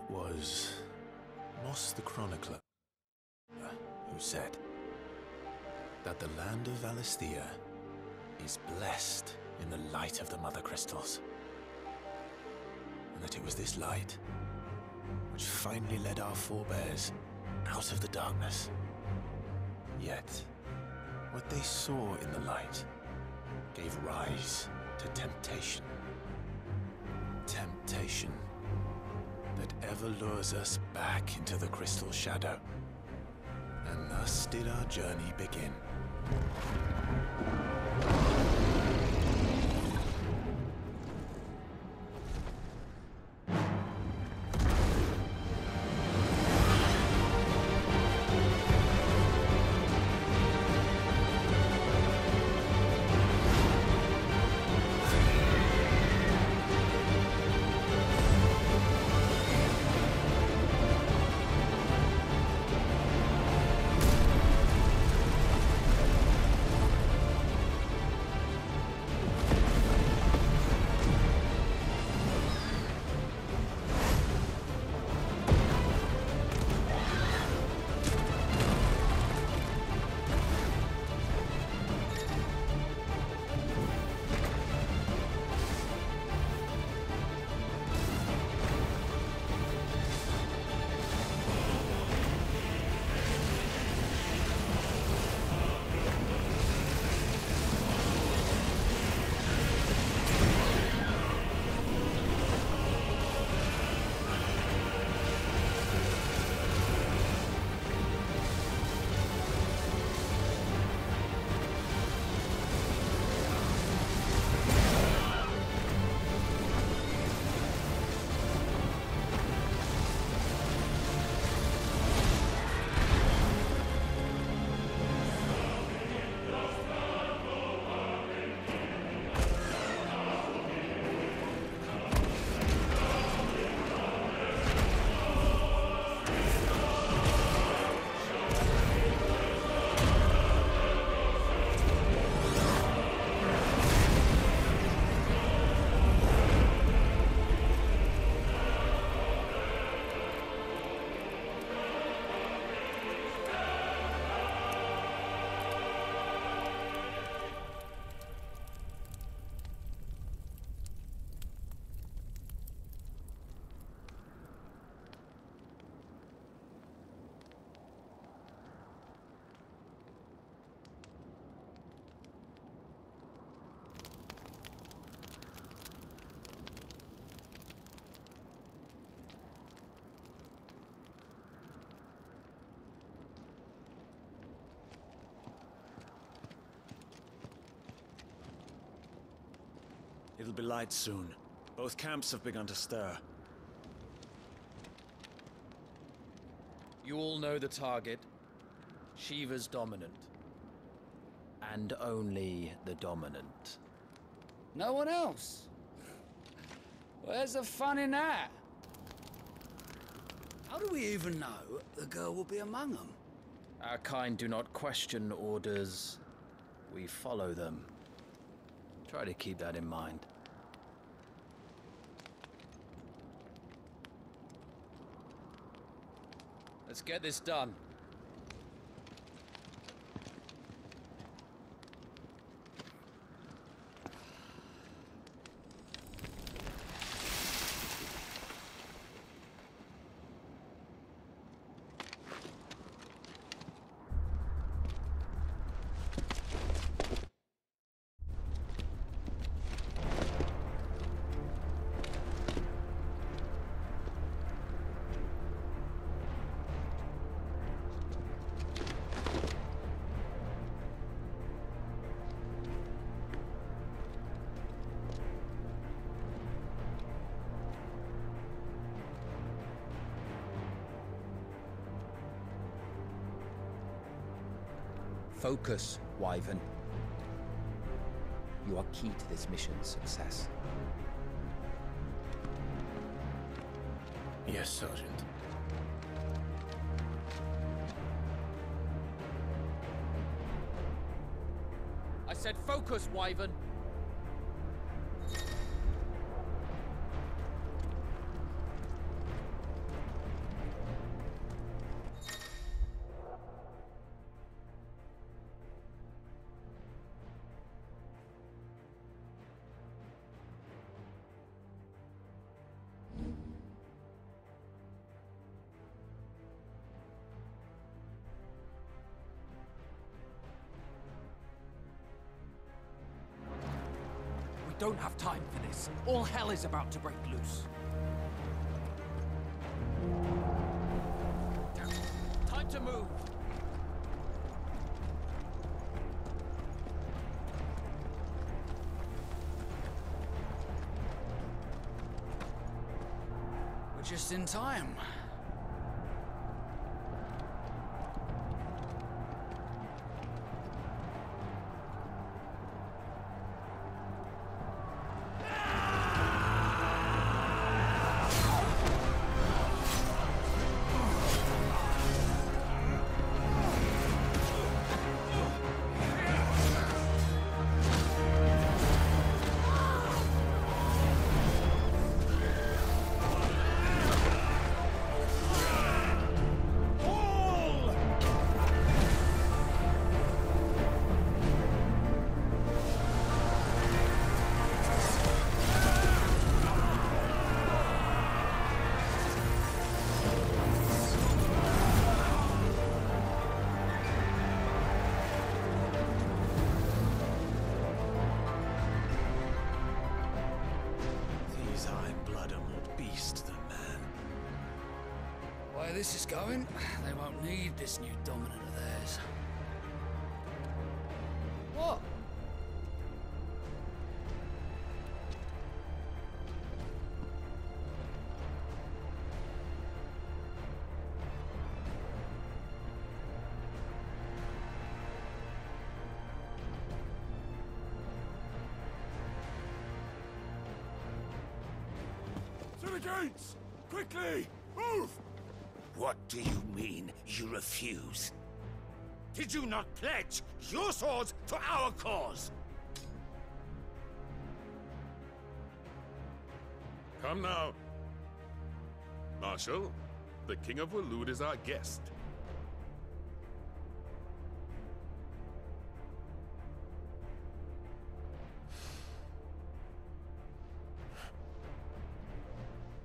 was Moss the Chronicler who said that the land of Valisthea is blessed in the light of the Mother Crystals, and that it was this light which finally led our forebears out of the darkness. Yet, what they saw in the light gave rise to temptation. Temptation that ever lures us back into the crystal shadow. And thus did our journey begin. It'll be light soon. Both camps have begun to stir. You all know the target. Shiva's dominant. And only the dominant. No one else? Where's the fun in that? How do we even know the girl will be among them? Our kind do not question orders. We follow them. Try to keep that in mind. Let's get this done. Focus, Wyvern. You are key to this mission's success. Yes, Sergeant. I said focus, Wyvern! don't have time for this. All hell is about to break loose. Time to move. We're just in time. Where this is going, they won't need this new dominant of theirs. What? To the gates! Quickly! Move! What do you mean, you refuse? Did you not pledge your swords to our cause? Come now. Marshal, the King of Waloed is our guest.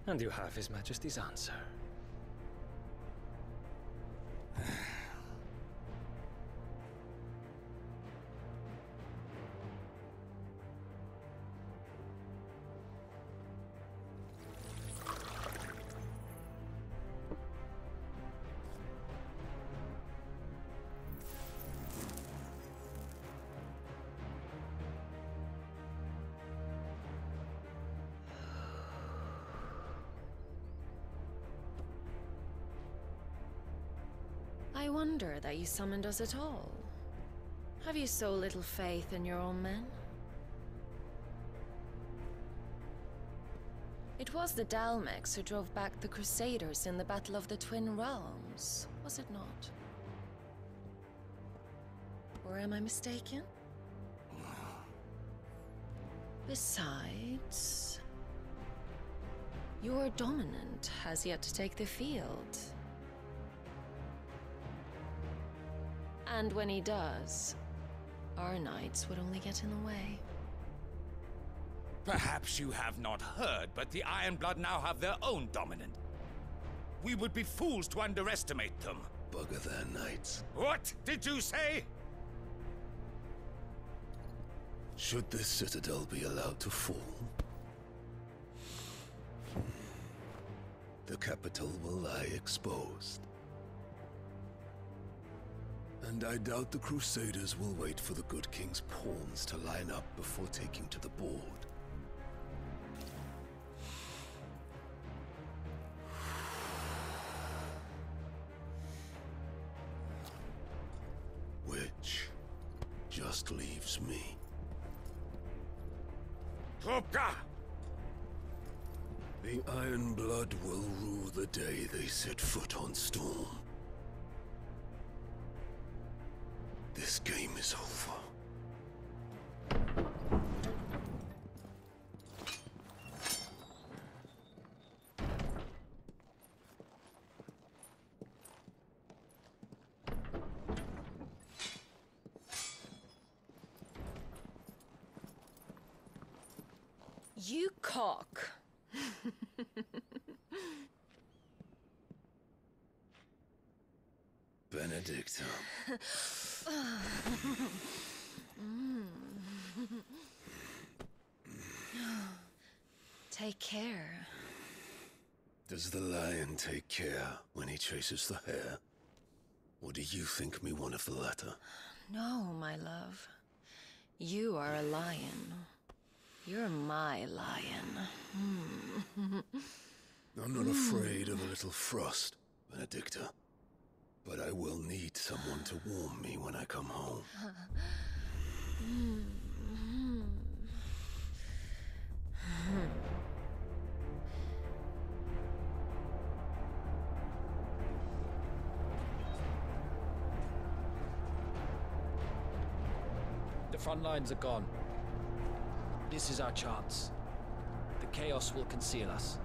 And you have His Majesty's answer. I wonder that you summoned us at all. Have you so little faith in your own men? It was the Dalmex who drove back the Crusaders in the Battle of the Twin Realms, was it not? Or am I mistaken? Besides, your dominant has yet to take the field. And when he does, our knights would only get in the way. Perhaps you have not heard, but the Ironblood now have their own dominant. We would be fools to underestimate them. Bugger their knights. What did you say? Should this citadel be allowed to fall, the capital will lie exposed. And I doubt the Crusaders will wait for the good king's pawns to line up before taking to the board. Which just leaves me. Trupka! The Ironblood will rue the day they set foot on Storm. This game is over. You cock. Benedictum. Take care. Does the lion take care when he chases the hare? Or do you think me one of the latter? No, my love. You are a lion. You're my lion. I'm not afraid of a little frost, Benedicta. But I will need someone to warm me when I come home. The front lines are gone. This is our chance. The chaos will conceal us.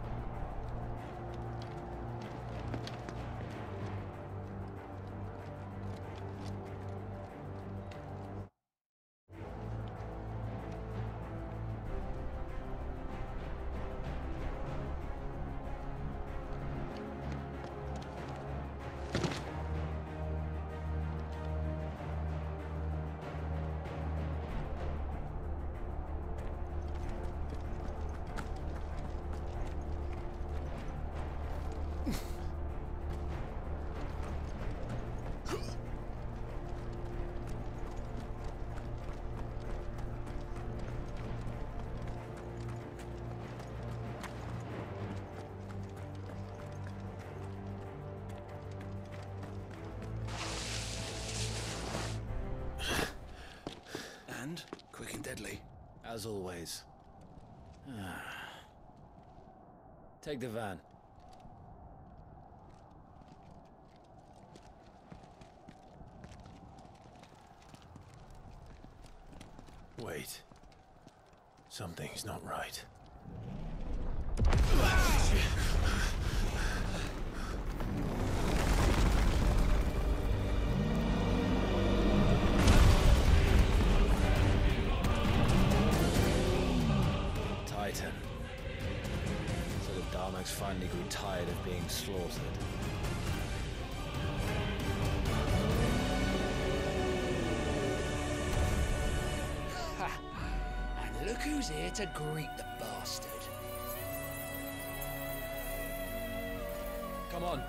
And quick and deadly. As always. Take the van. Wait. Something's not right. Titan. So the Darmaks finally grew tired of being slaughtered. Ha! And look who's here to greet the bastard. Come on.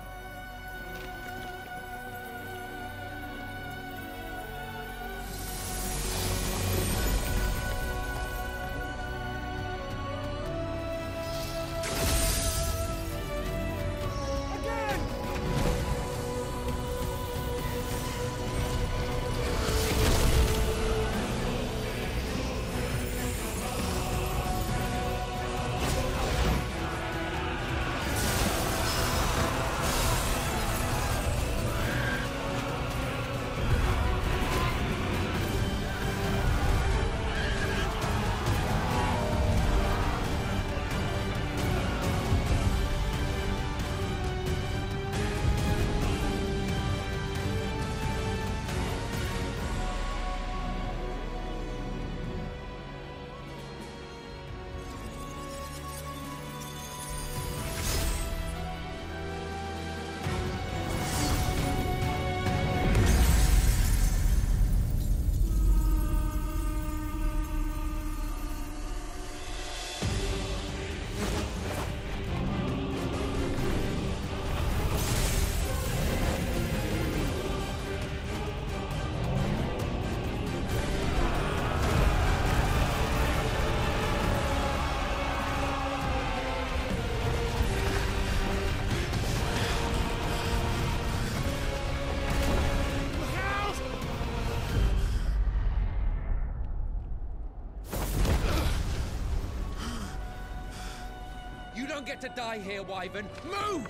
You don't get to die here, Wyvern. Move!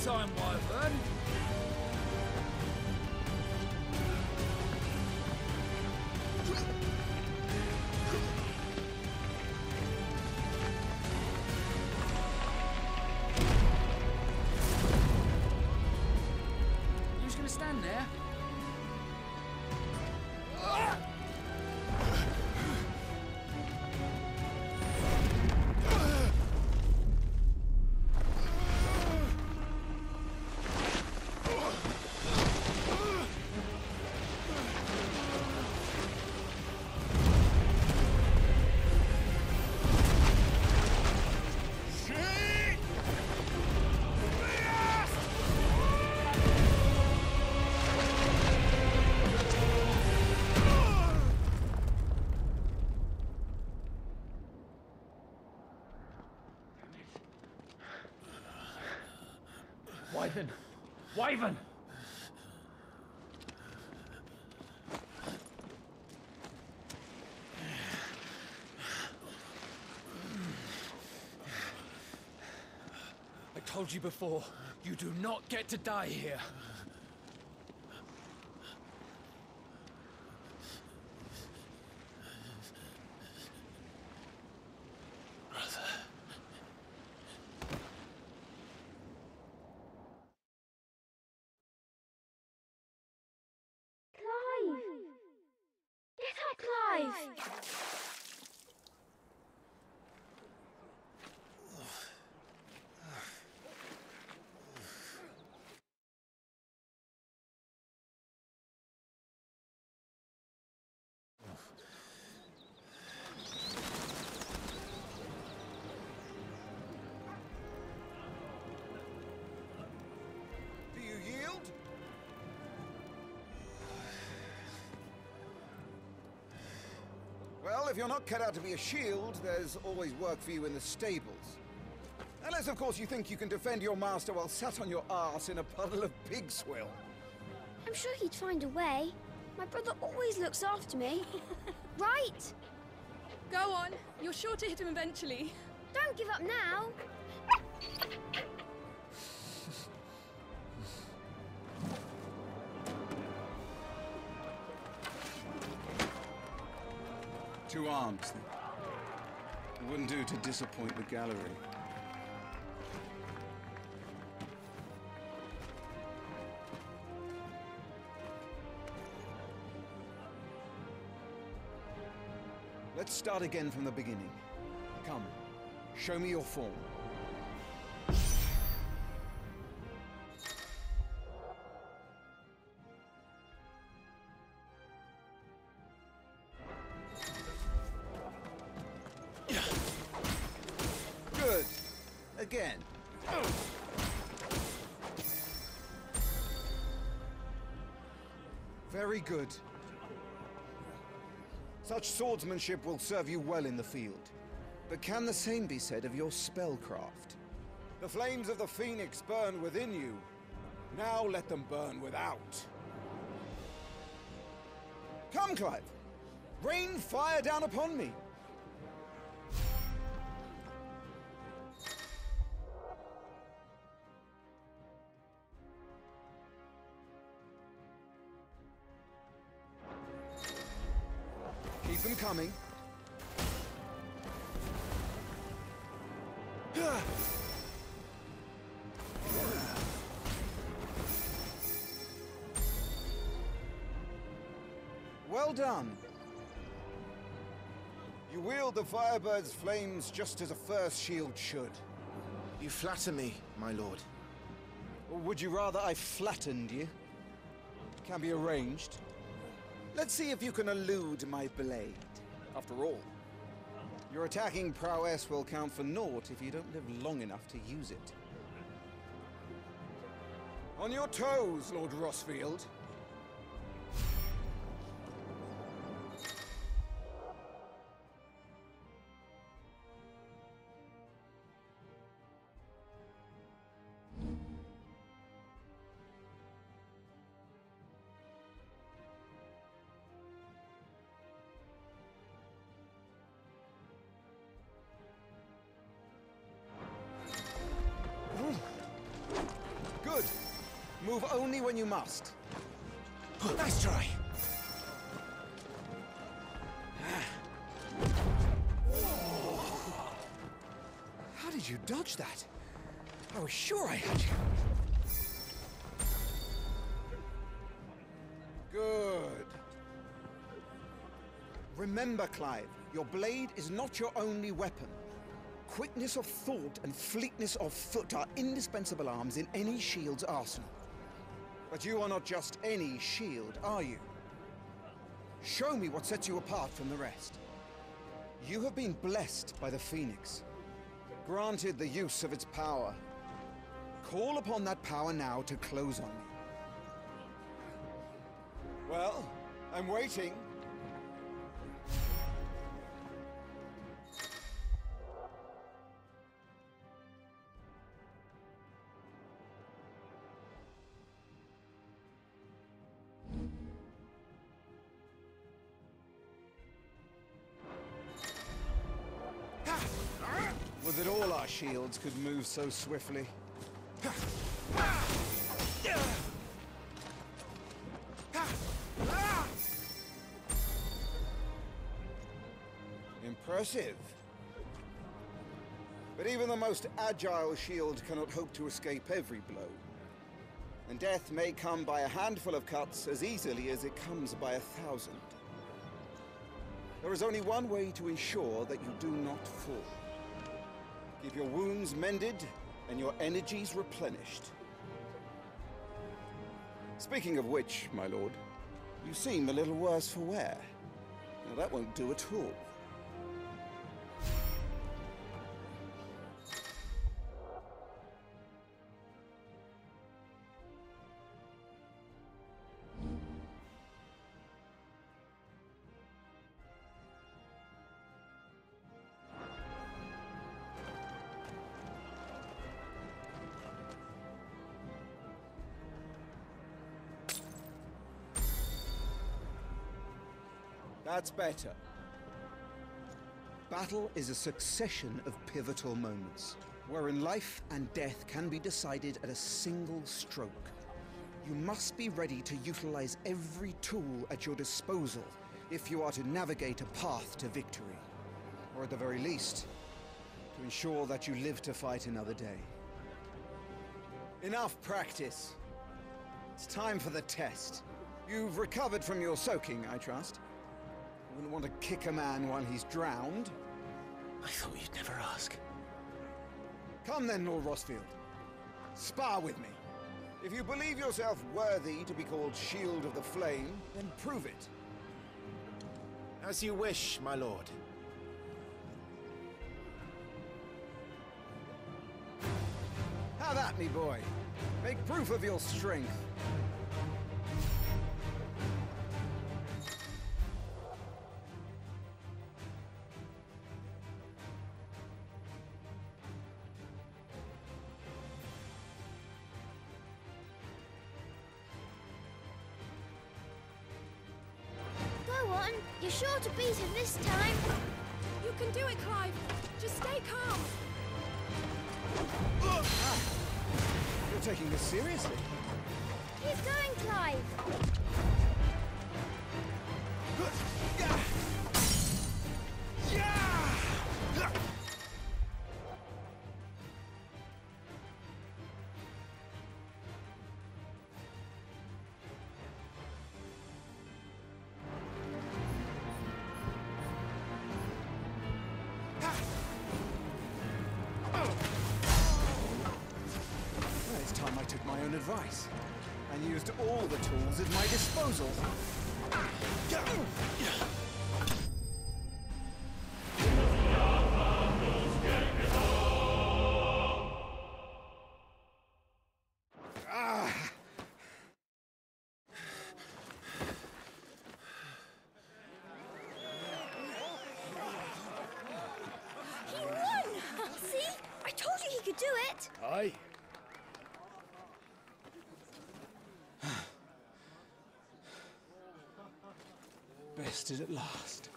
time, Wyvern. You just gonna stand there? Wyvern! Wyvern! I told you before, you do not get to die here. Do you yield? Well, if you're not cut out to be a shield, there's always work for you in the stables. Unless, of course, you think you can defend your master while sat on your arse in a puddle of pig swill. I'm sure he'd find a way. My brother always looks after me. Right? Go on. You're sure to hit him eventually. Don't give up now. Two arms, then. It wouldn't do to disappoint the gallery. Let's start again from the beginning. Come, show me your form. Good. Again. Very good. Such swordsmanship will serve you well in the field. But can the same be said of your spellcraft? The flames of the Phoenix burn within you. Now let them burn without. Come, Clive. Rain fire down upon me. Keep them coming. Well done. You wield the Firebird's flames just as a first shield should. You flatter me, my lord. Or would you rather I flattened you? Can be arranged. Let's see if you can elude my blade. After all, your attacking prowess will count for naught if you don't live long enough to use it. On your toes, Lord Rossfield. Move only when you must. Nice try. How did you dodge that? I was sure I had you. Good. Remember, Clive, your blade is not your only weapon. Quickness of thought and fleetness of foot are indispensable arms in any shield's arsenal. But you are not just any shield, are you? Show me what sets you apart from the rest. You have been blessed by the Phoenix, granted the use of its power. Call upon that power now to close on me. Well, I'm waiting. Would that all our shields could move so swiftly. Impressive. But even the most agile shield cannot hope to escape every blow. And death may come by a handful of cuts as easily as it comes by 1,000. There is only one way to ensure that you do not fall. Keep your wounds mended and your energies replenished. Speaking of which, my lord, you seem a little worse for wear. Now that won't do at all. That's better. Battle is a succession of pivotal moments, wherein life and death can be decided at a single stroke. You must be ready to utilize every tool at your disposal if you are to navigate a path to victory, or at the very least, to ensure that you live to fight another day. Enough practice. It's time for the test. You've recovered from your soaking, I trust? Wouldn't want to kick a man while he's drowned. I thought you'd never ask. Come then, Lord Rosfield. Spar with me. If you believe yourself worthy to be called Shield of the Flame, then prove it. As you wish, my lord. Have at me, boy. Make proof of your strength. You're sure to beat him this time. You can do it, Clive. Just stay calm. You're taking this seriously. Keep going, Clive. Advice and used all the tools at my disposal. He won! See? I told you he could do it! Aye. Bested at last.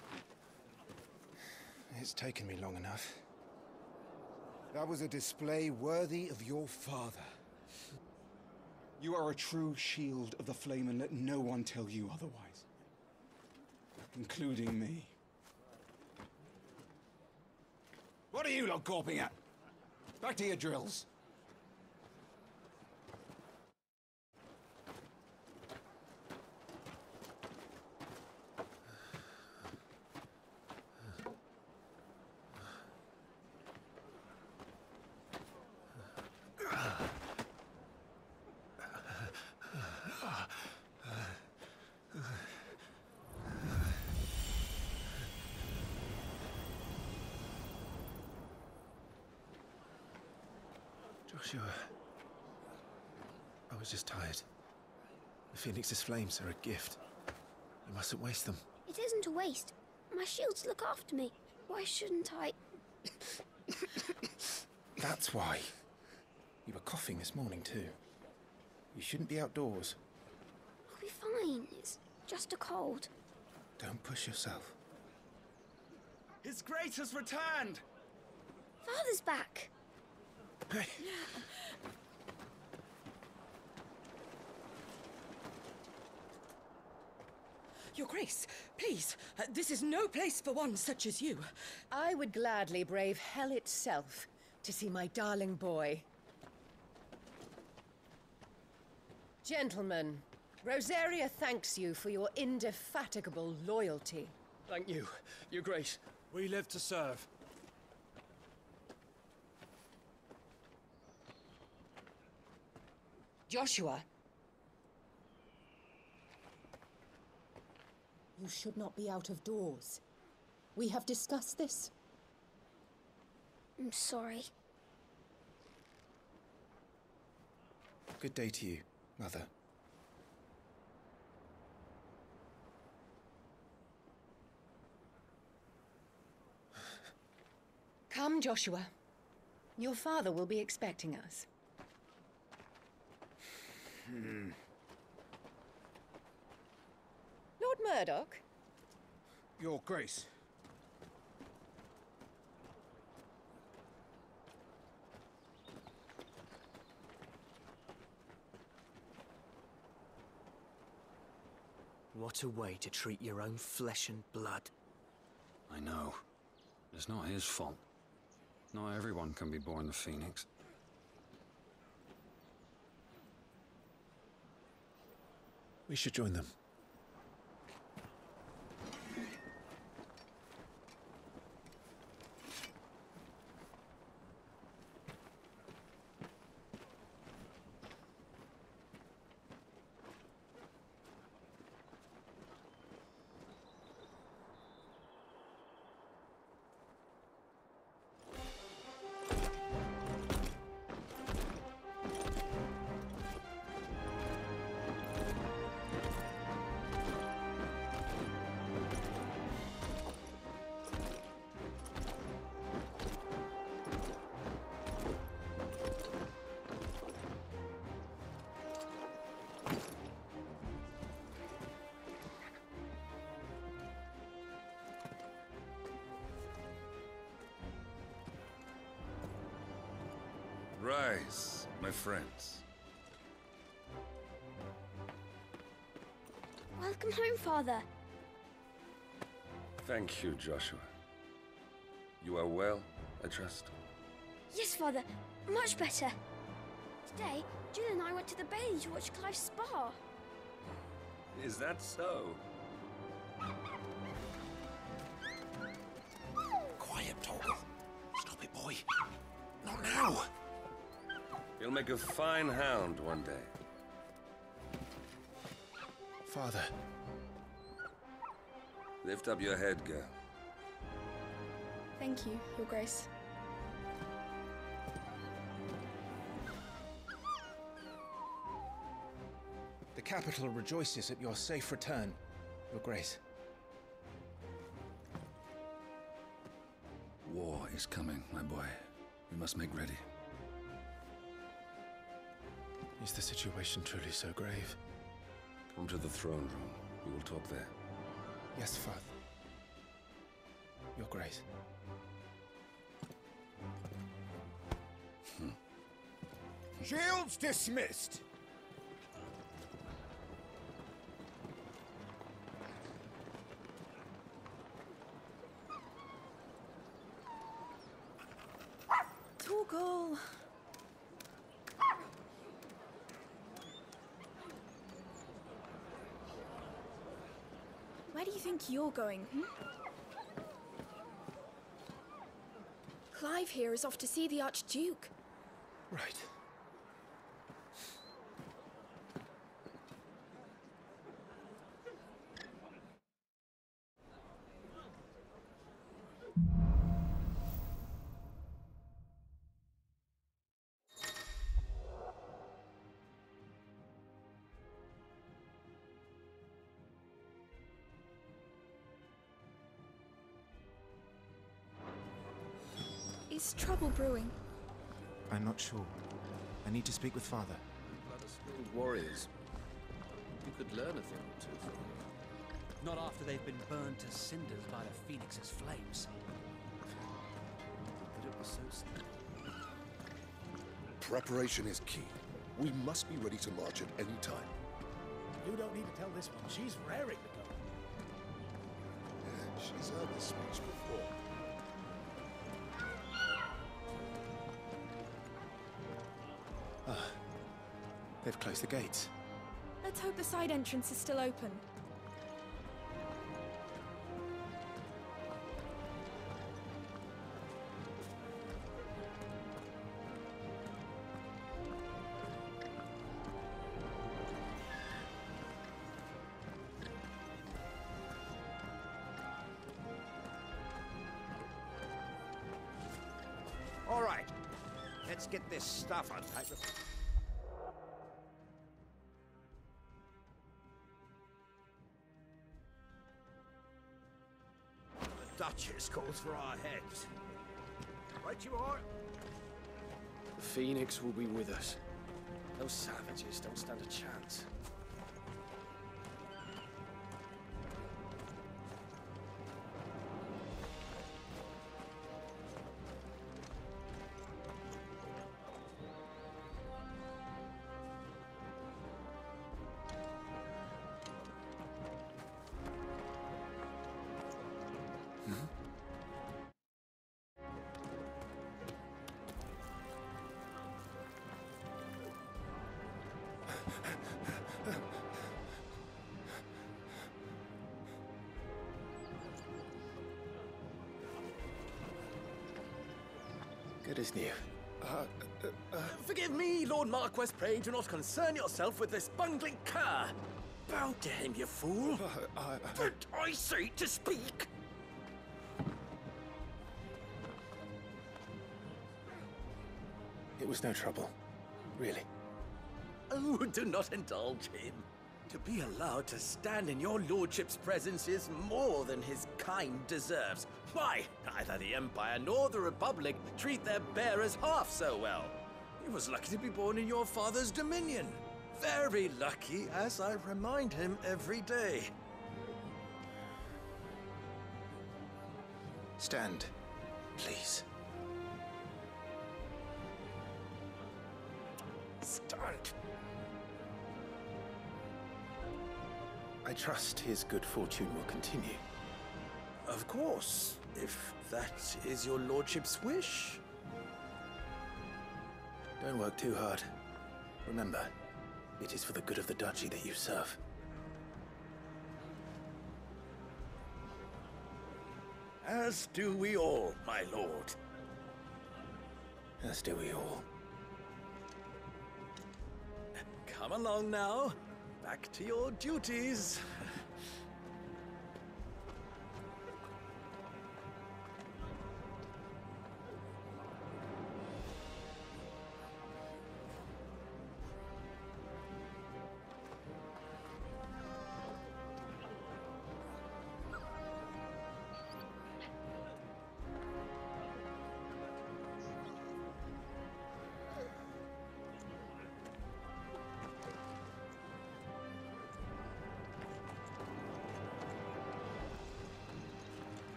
It's taken me long enough. That was a display worthy of your father. You are a true shield of the flame, and let no one tell you otherwise. Including me. What are you lot gawping at? Back to your drills. Joshua, I was just tired. The Phoenix's flames are a gift. You mustn't waste them. It isn't a waste. My shields look after me. Why shouldn't I? That's why. You were coughing this morning too. You shouldn't be outdoors. I'll be fine. It's just a cold. Don't push yourself. His Grace has returned! Father's back. Hey. Your Grace, please, this is no place for one such as you. I would gladly brave hell itself to see my darling boy. Gentlemen, Rosaria thanks you for your indefatigable loyalty. Thank you, Your Grace. We live to serve. Joshua. You should not be out of doors. We have discussed this. I'm sorry. Good day to you, Mother. Come, Joshua. Your father will be expecting us. Lord Murdoch? Your Grace. What a way to treat your own flesh and blood. I know. It's not his fault. Not everyone can be born the Phoenix. We should join them. Rise, my friends. Welcome home, Father. Thank you, Joshua. You are well, I trust? Yes, Father. Much better. Today, Jill and I went to the Bailey to watch Clive's spa. Is that so? Quiet, Toggle. Stop it, boy. Not now. You'll make a fine hound one day. Father. Lift up your head, girl. Thank you, Your Grace. The capital rejoices at your safe return, Your Grace. War is coming, my boy. We must make ready. Is the situation truly so grave? Come to the throne room. We will talk there. Yes, Father. Your Grace. Shields dismissed. call. Where do you think you're going, Clive here is off to see the Archduke. Right. Is trouble brewing? I'm not sure. I need to speak with Father. Blood of skilled warriors. You could learn a thing or two from them. Not after they've been burned to cinders by the Phoenix's flames. But it was so simple. Preparation is key. We must be ready to march at any time. You don't need to tell this one. She's raring to go. Yeah, she's heard this speech before. They've closed the gates. Let's hope the side entrance is still open. All right, let's get this stuff unpacked. The Duchess calls for our heads. Right you are. The Phoenix will be with us. Those savages don't stand a chance. Good as new. Forgive me, Lord Marquess. Pray do not concern yourself with this bungling cur. Bow to him, you fool. But I say to speak. It was no trouble. Really. Oh, do not indulge him. To be allowed to stand in your lordship's presence is more than his kind deserves. Why, neither the Empire nor the Republic treat their bearers half so well. He was lucky to be born in your father's dominion. Very lucky, as I remind him every day. Stand, please. Stand. I trust his good fortune will continue. Of course, if that is your lordship's wish. Don't work too hard. Remember, it is for the good of the duchy that you serve. As do we all, my lord. As do we all. Come along now. Back to your duties.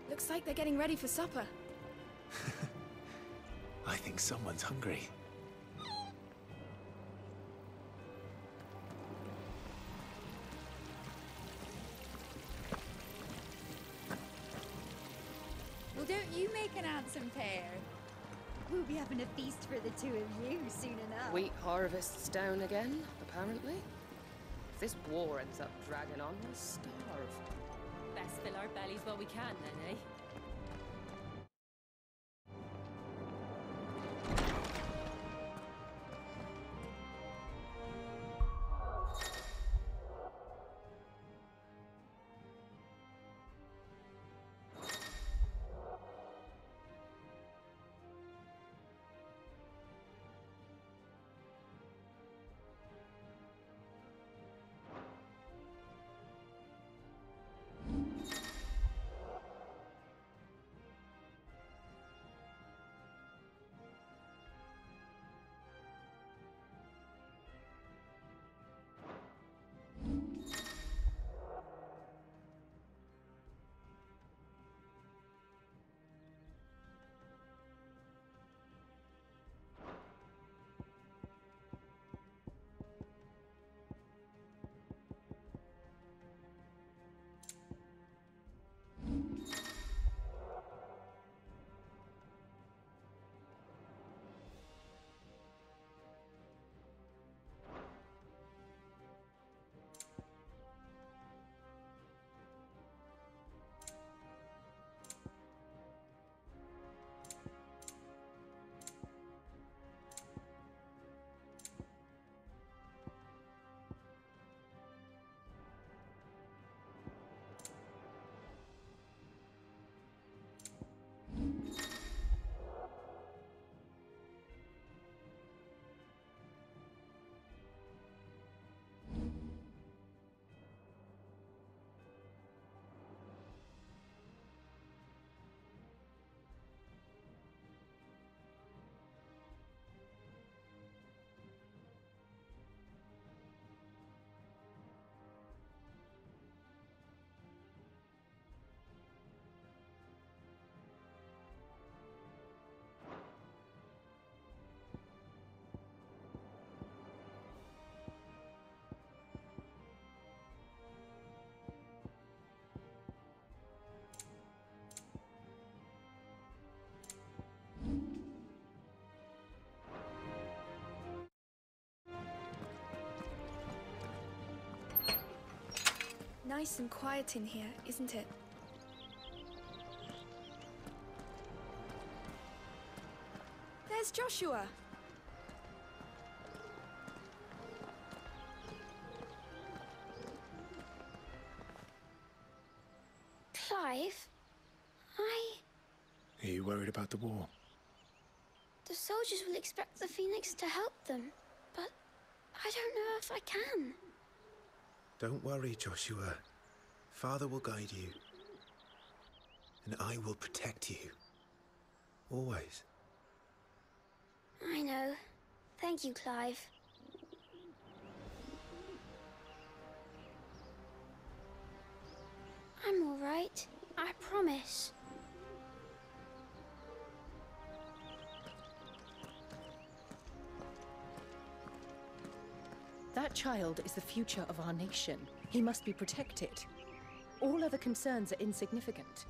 Looks like they're getting ready for supper. I think someone's hungry. Well, don't you make an handsome pair? We'll be having a feast for the two of you soon enough. Wheat harvest's down again, apparently. If this war ends up dragging on, we'll starve. Best fill our bellies while we can, then, eh? Nice and quiet in here, isn't it? There's Joshua. Clive, Are you worried about the war? The soldiers will expect the Phoenix to help them, but I don't know if I can. Don't worry, Joshua. Father will guide you. And I will protect you. Always. I know. Thank you, Clive. I'm all right. I promise. That child is the future of our nation. He must be protected. All other concerns are insignificant.